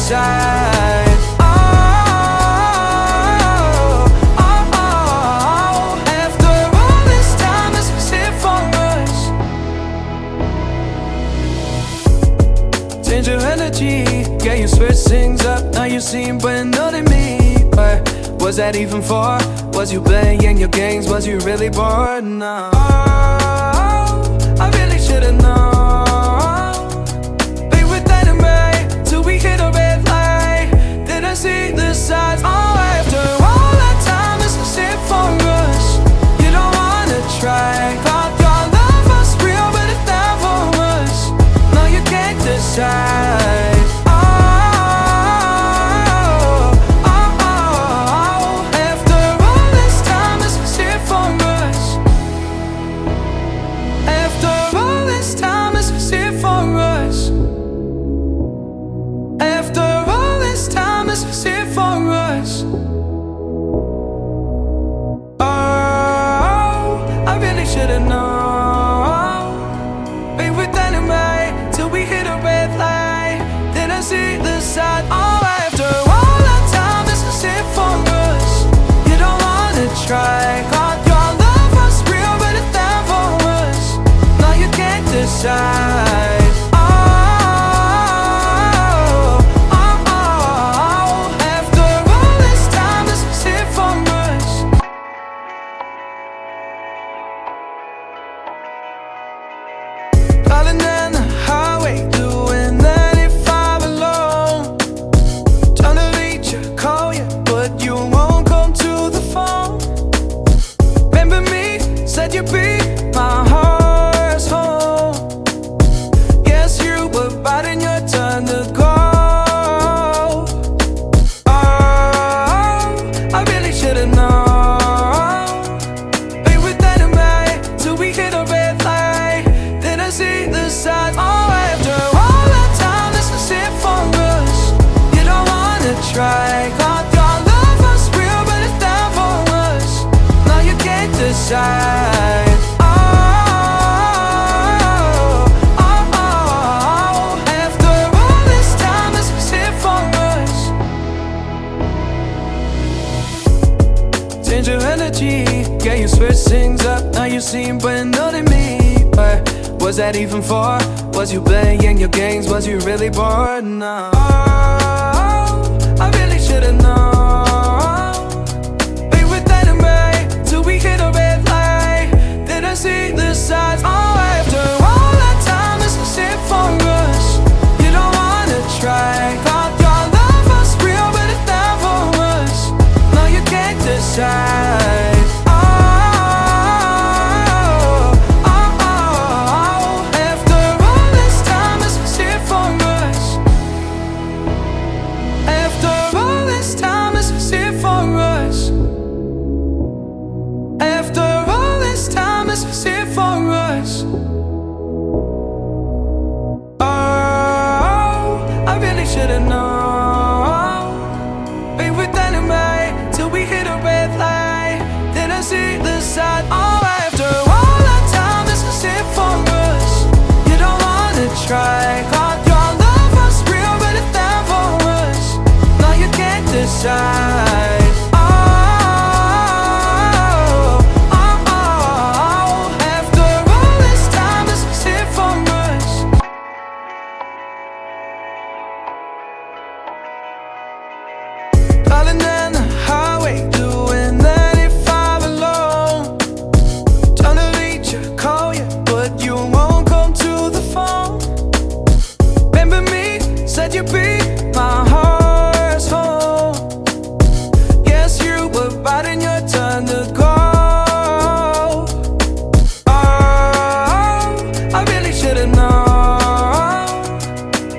decide. After all this time, is it for us? Change your energy, yeah, you switch things up. Now you seem brand new to me. But was that even for? Was you playing your games? Was you really bored? No, I really should've known. Be with that and right till we hit a red light. Did I see the signs? Oh, after all that time, is it for us? You don't wanna try. Thought your love was real, but it never was. No, you can't decide. Try. Thought your love was real, but it never was. No, you can't decide. After all this time, is it for us? Darling, down the highway, doing 95 alone. Trying to reach you, call you, but you won't come to the phone. Said you'd be my heart's home. Guess you were biding your turn to go. Oh, I really should've known. Be with that and right till we hit a red light. Did I see the signs? Oh, after all that time, this is it for us. You don't wanna try. Thought your love was real, but it never was. No, you can't decide. Yeah, you switch things up. Now you seem brand new to me. But was that even for? Was you playing your games? Was you really bored? No, I really should've known. Be with that and right till we hit a red light. Did I see the signs? Oh, after all that time, is it for us? You don't wanna try. Thought your love was real, but it never was. No, you can't decide. Try. Thought your love was real, but it never was. No, you can't decide. After all this time, is it for us? Darling, down the highway, doing 95 alone. Trying to reach you, call you, but you won't come to the phone. Said you'd be my heart's home. Guess you were biding your turn to go. Oh, I really should've known.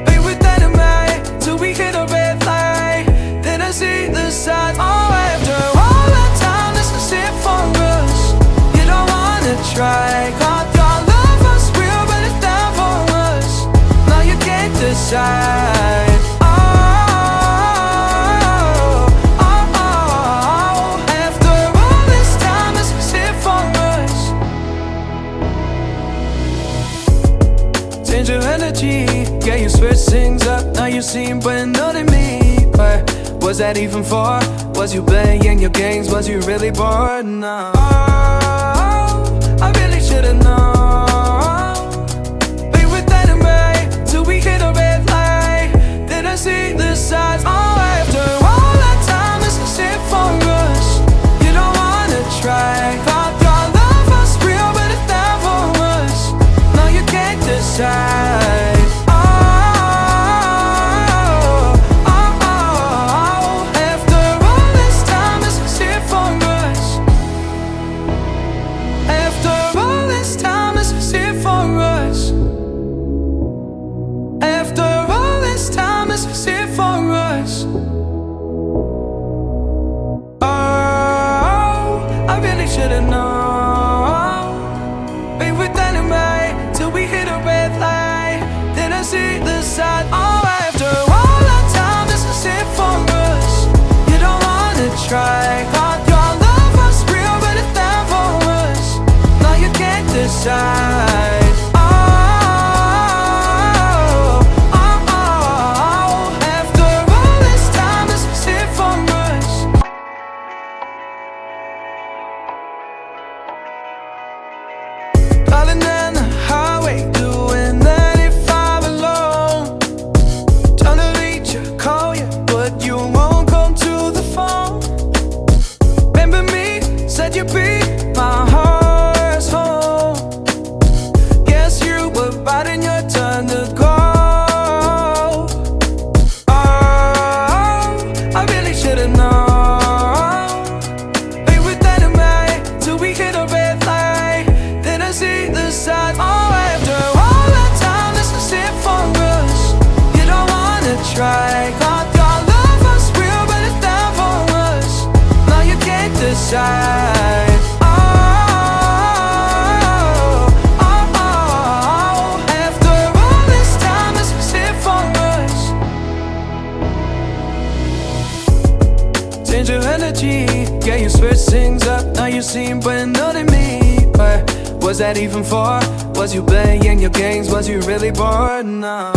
Be with that and right till we hit a red light. Did I see the signs? Oh, after all that time, this is it for us. You don't wanna try. Thought your love was real, but it never was. No, you can't decide. Yeah, you switch things things up, now you seem but not in me. But was that even for? Was you playing your games? Was you really bored? No, I really should've known. We were dynamite till we hit a red light. Then I see the signs. Oh, after all that time, this is it for us. You don't wanna try. Thought your love was real, but it never was. No, you can't decide. Should've known. We were dynamite till we hit a red light. Then I see the side. Oh, after all that time, this is it for us. You don't wanna try. Thought your love was real, but it never was. No, you can't decide. Darling, on the highway, doing 95 alone. Trying to reach you, call you, but you won't come to the phone. Remember me, said you'd be my heart's home. Guess you were biding your turn to go. Oh, I really should've known. We were dynamite till we hit a red light. Then I see the signs. Oh, after all that time, this is it for us. You don't wanna try. Thought your love was real, but it never was. No, you can't decide. After all this time, this is it for us. Change your energy, yeah, you switch things up. Now you seem but not in me. But was that even for? Was you playing your games? Was you really bored? No.